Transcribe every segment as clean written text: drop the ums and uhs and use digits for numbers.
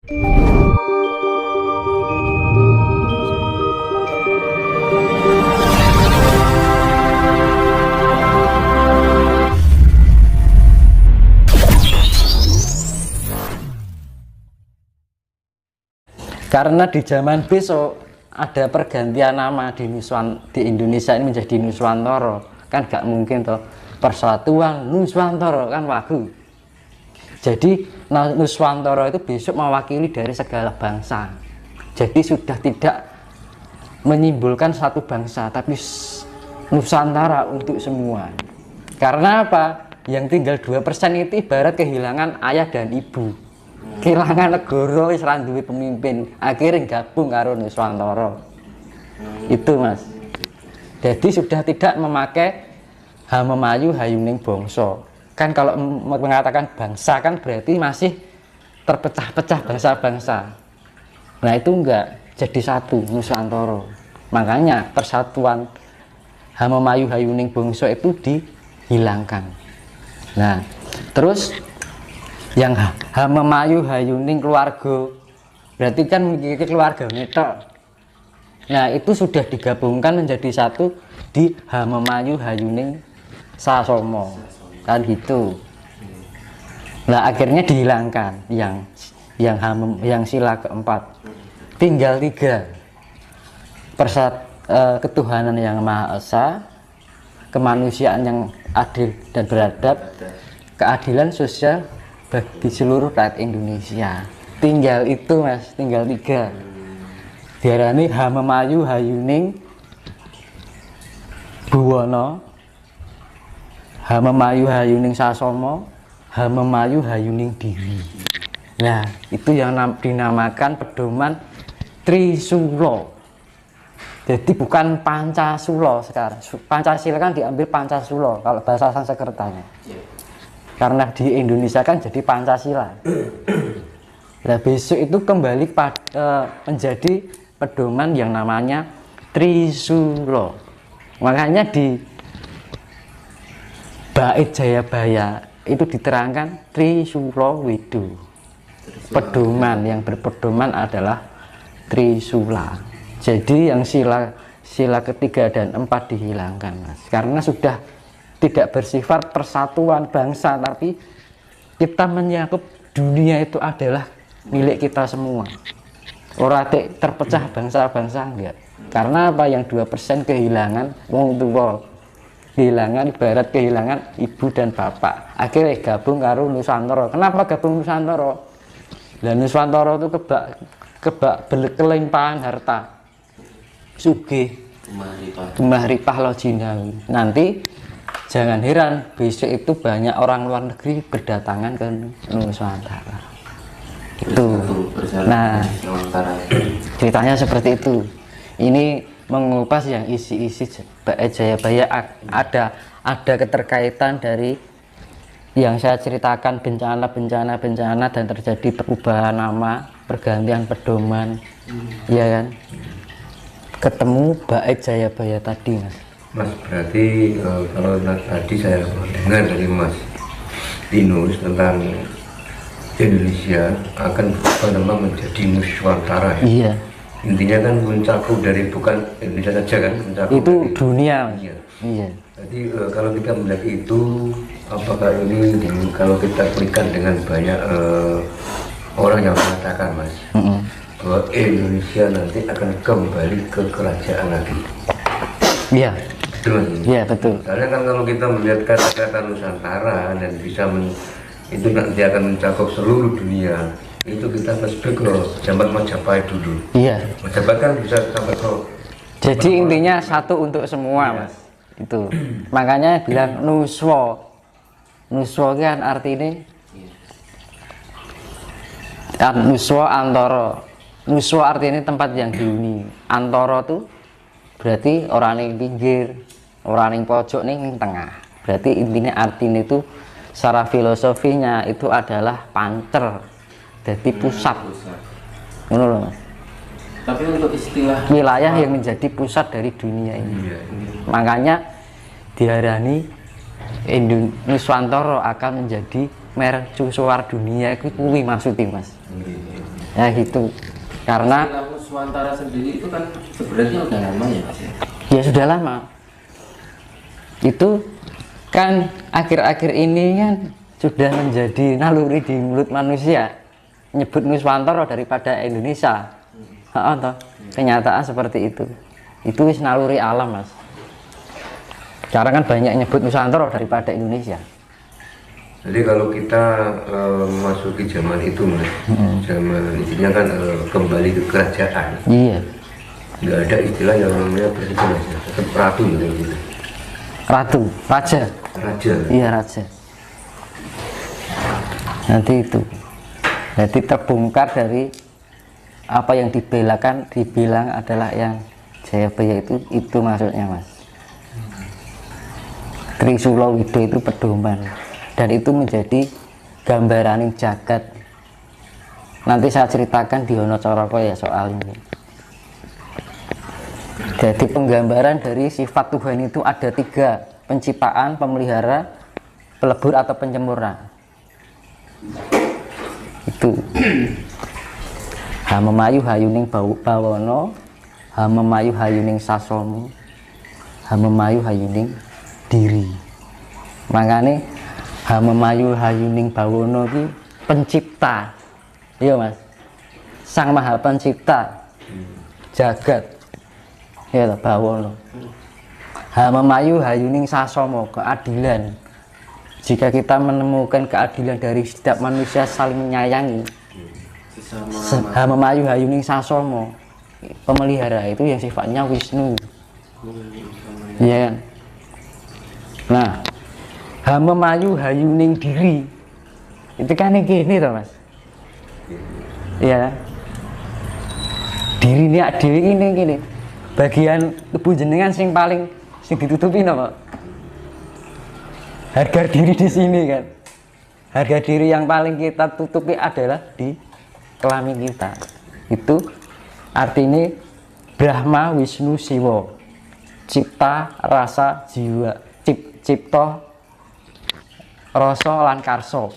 Karena di zaman besok ada pergantian nama di Indonesia ini menjadi Nuswantara, kan gak mungkin toh Persatuan Nuswantara kan wagu. Jadi Nuswantara itu besok mewakili dari segala bangsa. Jadi sudah tidak menyimpulkan satu bangsa, tapi Nusantara untuk semua. Karena apa? Yang tinggal 2% itu ibarat kehilangan ayah dan ibu. Kehilangan negara wis ra duwe pemimpin, akhirnya gabung karo Nuswantara. Itu Mas. Jadi sudah tidak memakai Hamemayu Hayuning Bangsa. Kan kalau mengatakan bangsa kan berarti masih terpecah-pecah bangsa-bangsa. Nah itu enggak, jadi satu Nuswantara. Makanya persatuan Hamemayu Hayuning Bangsa itu dihilangkan. Nah terus yang Hamemayu Hayuning keluarga berarti kan memiliki keluarga netok. Nah itu sudah digabungkan menjadi satu di Hamemayu Hayuning Sasomo kan gitu. Nah akhirnya dihilangkan yang sila keempat, tinggal 3 ketuhanan yang Maha Esa, kemanusiaan yang adil dan beradab, keadilan sosial bagi seluruh rakyat Indonesia. Tinggal itu Mas, tinggal 3. Diarani Hamemayu Hayuning Buwana, Hamemayu Hayuning Sasomo, Hamemayu Hayuning Dewi. Nah itu yang dinamakan pedoman Trisula. Jadi bukan Pancasula sekarang. Pancasila kan diambil Pancasula kalau bahasa Sanskertanya. Karena di Indonesia kan jadi Pancasila. Nah besok itu kembali menjadi pedoman yang namanya Trisula. Makanya di Bait Jayabaya itu diterangkan Trisula Widu. Pedoman yang berpedoman adalah Trisula. Jadi yang sila ketiga dan 4 dihilangkan Mas. Karena sudah tidak bersifat persatuan bangsa, tapi kita menyakup dunia itu adalah milik kita semua. Orang terpecah bangsa-bangsa enggak. Karena apa? Yang 2% kehilangan wong tua, kehilangan ibarat kehilangan ibu dan bapak. Akhirnya gabung karo Nusantara. Kenapa gabung Nusantara? Dan Nusantara itu kebak kelimpahan harta, sugih, tumahripah lojinawi. Nanti jangan heran besok itu banyak orang luar negeri berdatangan ke Nusantara. Itu. Nah, ceritanya seperti itu. Ini mengupas yang isi-isi Bait Jayabaya ada keterkaitan dari yang saya ceritakan bencana dan terjadi perubahan nama, pergantian pedoman, ya kan? Ketemu Bait Jayabaya tadi Mas. Mas berarti kalau tadi saya dengar dari Mas Tinus tentang Indonesia akan menjadi Nuswantara. Iya. Intinya kan mencakup dari bukan Indonesia saja kan, mencakup itu dari dunia. Iya. Jadi kalau kita melihat itu, apakah ini kalau kita berikan dengan banyak orang yang mengatakan Mas, bahwa Indonesia nanti akan kembali ke kerajaan lagi. Iya. Betul. Iya betul. Karena kan kalau kita melihat kata-kata Nusantara dan bisa itu nanti akan mencakup seluruh dunia. Itu kita flashback ke zaman Majapahit dulu. Iya. Majapahit kan bisa sampai ke. Jadi intinya satu untuk semua Mas. Itu. Makanya bilang Nuswa. Nuswa kan artinya Nuswa antara. Nuswa artinya tempat yang dihuni. Antara tuh berarti orang yang pinggir, orang yang pojok nih yang tengah. Berarti intinya artinya itu secara filosofinya itu adalah pancer. Jadi pusat. Menurut Mas. Tapi untuk istilah wilayah yang menjadi pusat dari dunia ini. Makanya diarani Nuswantara akan menjadi mercusuar dunia itu kuwi maksudnya Mas. Ya gitu. Karena Istilah Nuswantara sendiri itu kan sebenarnya udah lama ya Mas ya? ya sudah lama. Itu kan akhir-akhir ini kan sudah menjadi naluri di mulut manusia nyebut Nuswantara daripada Indonesia. Toh. Kenyataan seperti itu. Itu wis naluri alam, Mas. Sekarang kan banyak nyebut Nusantara daripada Indonesia. Jadi kalau kita memasuki zaman itu, Mas, zaman intinya kan kembali ke kerajaan. Iya. Nggak ada istilah yang namanya presiden, Mas. Tetap ratu gitu. Ratu, raja. Raja. Iya, raja. Nanti itu. Jadi terbongkar dari apa yang dibilang adalah yang Jayabaya itu maksudnya, Mas. Trisula Wida itu pedoman. Dan itu menjadi gambaran jagat. Nanti saya ceritakan di Wonocoroko ya soal ini. Jadi penggambaran dari sifat Tuhan itu ada 3: penciptaan, pemelihara, pelebur atau penyempurna. Itu Hamemayu hayuning bawono, Hamemayu hayuning sasono, Hamemayu hayuning diri. Makanya Hamemayu hayuning bawono ki pencipta. Iya, Mas. Sang Maha Pencipta jagat. Ya, bawono. Hamemayu hayuning sasomo, keadilan. Jika kita menemukan keadilan dari setiap manusia saling menyayangi, Hamemayu hayuning sasomo, pemelihara itu yang sifatnya Wisnu. Iya kan? Nah, Hamemayu hayuning diri itu kan gini toh, Mas. Iya. Diri ini dewi ini bagian tubuh jenengan sing ditutupi napa? Harga diri di sini kan. Harga diri yang paling kita tutupi adalah di kelamin kita. Itu artinya Brahma, Wisnu, Siwa. Cipta, rasa, jiwa. Cipta, rasa lan karso.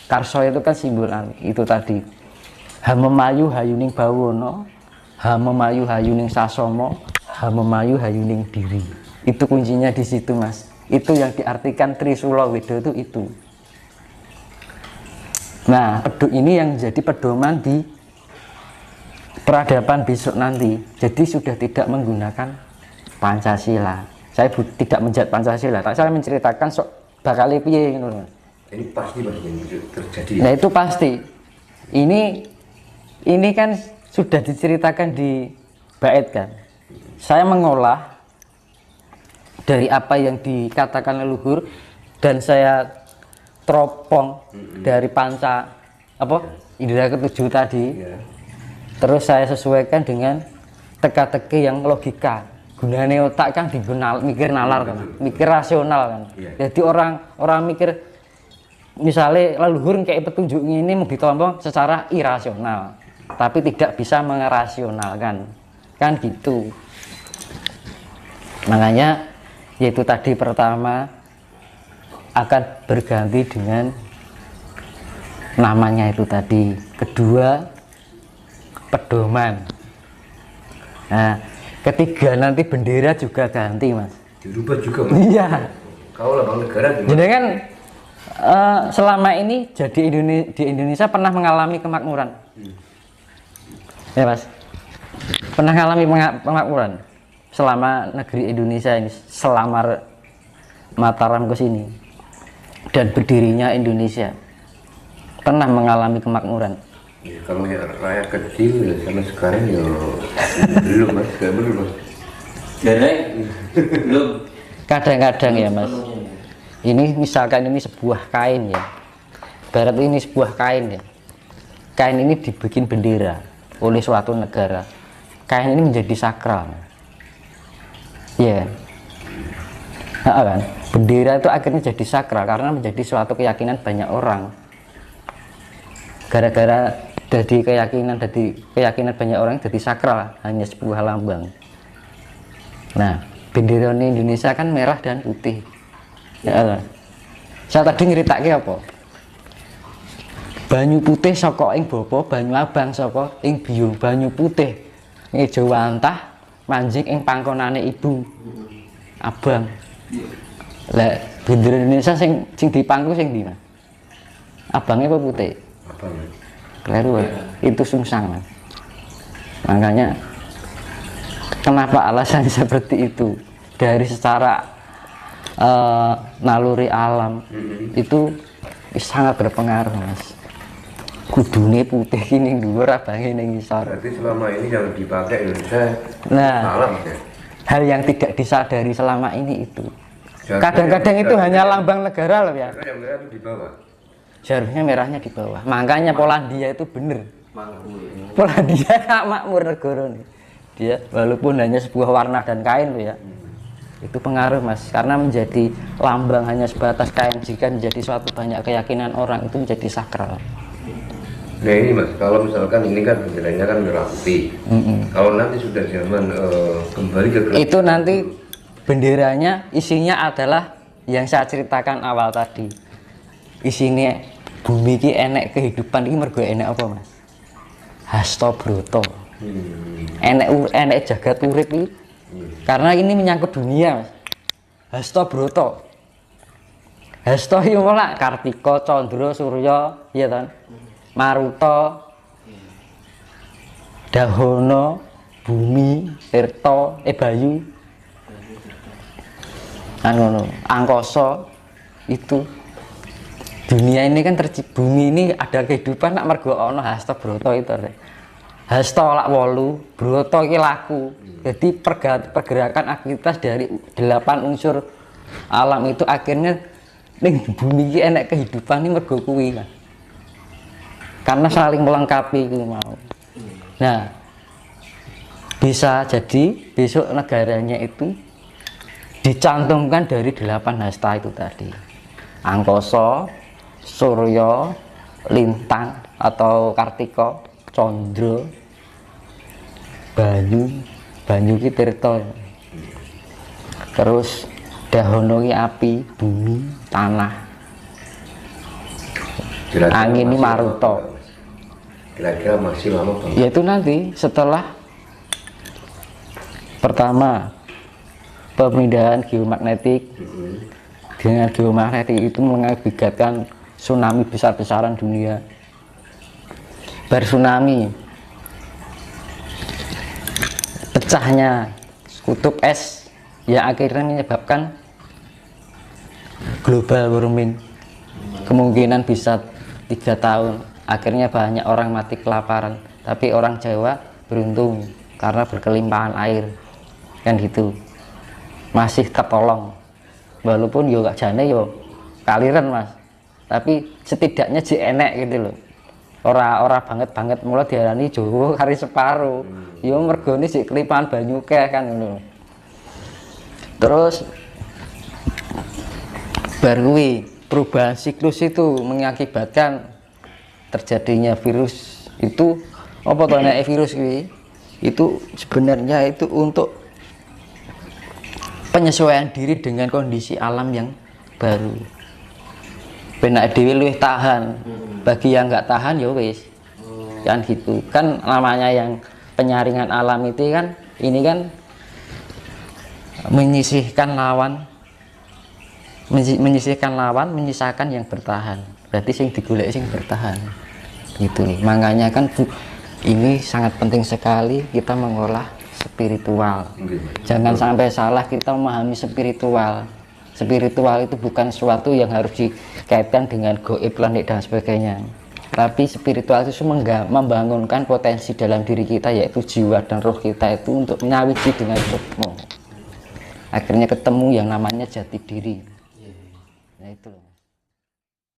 Karso itu kan simbolan itu tadi. Hamemayu hayuning bawono, Hamemayu hayuning sasomo, Hamemayu hayuning diri. Itu kuncinya di situ, Mas. Itu yang diartikan Trisula Wida itu. Nah, ini yang jadi pedoman di peradaban besok nanti. Jadi sudah tidak menggunakan Pancasila. Saya tidak menjat Pancasila, tapi saya menceritakan bakal piye ngono, Mas. Ini pasti yang terjadi. Nah, itu pasti. Ini kan sudah diceritakan di bait kan. Saya mengolah dari apa yang dikatakan leluhur dan saya teropong dari indera ketujuh tadi. Terus saya sesuaikan dengan teka-teki yang logika. Gunanya otak kan mikir nalar kan, mikir rasional kan. Jadi orang mikir misalnya leluhur kayak petunjuk ini mau ditompo secara irasional, tapi tidak bisa mengerasionalkan, kan gitu. Makanya yaitu tadi pertama akan berganti dengan namanya itu tadi. Kedua pedoman. Nah, ketiga nanti bendera juga ganti, Mas. Dirubah juga, Mas. Iya. Kau lah bang negara. Jadi kan selama ini di Indonesia pernah mengalami kemakmuran. Ya, Mas. Pernah mengalami kemakmuran selama negeri Indonesia ini, selama Mataram ke sini dan berdirinya Indonesia pernah mengalami kemakmuran. Ya, kalau ya rakyat kecil ya sama sekarang ya belum, Mas, belum, Mas. Belum. Kadang-kadang ya, Mas. Ini misalkan ini sebuah kain ya. Barat ini sebuah kain ya. Kain ini dibikin bendera oleh suatu negara. Kain ini menjadi sakral. Ya. Nah, kan? Bendera itu akhirnya jadi sakral karena menjadi suatu keyakinan banyak orang. Gara-gara dari keyakinan banyak orang jadi sakral, hanya sebuah lambang. Nah, bendera Indonesia kan merah dan putih. Ya, saya tadi ngeritake apa? banyu putih saka ing bapa, banyu abang saka ing biung. Banyu putih ngejo wantah manjing ing pangkonane ibu abang. Lah bendera Indonesia sing dipangku sing ndi, Mas? Abangnya apa putih? Abang. Keliru ya? Itu sungsang, Mas. Makanya kenapa alasan seperti itu? Dari secara naluri alam itu sangat berpengaruh, Mas. Kudune putih ini dhuwur, abange ning ngisor. Berarti selama ini yang dipakai Indonesia Nah, alam ya. hal yang tidak disadari selama ini itu. Seharusnya Kadang-kadang yang- itu hanya lambang negara loh ya. Kan yang merah itu di bawah. Seharusnya merahnya di bawah. Makanya Polandia itu bener. Makmur ya. Polandia makmur negara nih. Dia walaupun hanya sebuah warna dan kain loh ya. Itu pengaruh, Mas, karena menjadi lambang hanya sebatas kain, jika menjadi suatu banyak keyakinan orang itu menjadi sakral. Nah ini Mas, kalau misalkan ini kan benderanya kan merah putih. Kalau nanti sudah zaman kembali ke Itu nanti benderanya isinya adalah yang saya ceritakan awal tadi. Isinya bumi ki enek kehidupan ini mergo enek apa, Mas? Hasta Broto. Enek jagat urip iki. Karena ini menyangkut dunia, Mas. Hasta Broto. Hasta iki malah Kartika, Candra, Surya, ya kan? Maruta, Dahono, Bumi, Tirta, Bayu. Ngono, angkasa itu dunia ini kan bumi ini ada kehidupan nak mergo ana hasta broto itu. Hasta lak 8, broto iki laku. Jadi pergerakan aktivitas dari 8 unsur alam itu akhirnya ning bumi iki enek kehidupan ini mergo kuwi. Karena saling melengkapi itu mau. Nah, bisa jadi besok negaranya itu dicantumkan dari 8 hasta itu tadi. Angkasa, Surya, Lintang atau Kartika, Candra, Banyu ki Tirta. Terus Dahono ki api, bumi, tanah. Kira-kira Angin ini masih Maruta. lama, Mas? Kira-kira masih lama Bang? Yaitu nanti setelah pertama pemindahan geomagnetik. Dengan geomagnetik itu mengakibatkan tsunami besar-besaran dunia. Bertsunami, pecahnya kutub es yang akhirnya menyebabkan global warming. Kemungkinan bisa 3 tahun. Akhirnya banyak orang mati kelaparan. Tapi orang Jawa beruntung karena berkelimpahan air, kan gitu. Masih ketolong. Walaupun yo gak jane yo kaliran, Mas. Tapi setidaknya enek gitu loh. Ora banget mulai diarani Jawa kari separo. Yo mergone sik kelimpahan banyu keh kan ngono. Terus baru perubahan siklus itu mengakibatkan terjadinya virus itu. Apa to nek virus kuwi? Itu sebenarnya itu untuk penyesuaian diri dengan kondisi alam yang baru. Benak dhewe luwih tahan. Bagi yang nggak tahan ya wis. Kan gitu. Kan namanya yang penyaringan alam itu kan ini kan menyisihkan lawan, menyisakan yang bertahan. Berarti sing digolek sing bertahan. Gitu. Makanya kan ini sangat penting sekali kita mengolah spiritual. Jangan sampai salah kita memahami spiritual. Spiritual itu bukan sesuatu yang harus dikaitkan dengan goib, planet dan sebagainya. Tapi spiritual itu membangunkan potensi dalam diri kita, yaitu jiwa dan roh kita itu untuk menyawiji dengan sukmo. Akhirnya ketemu yang namanya jati diri. Nah itu loh.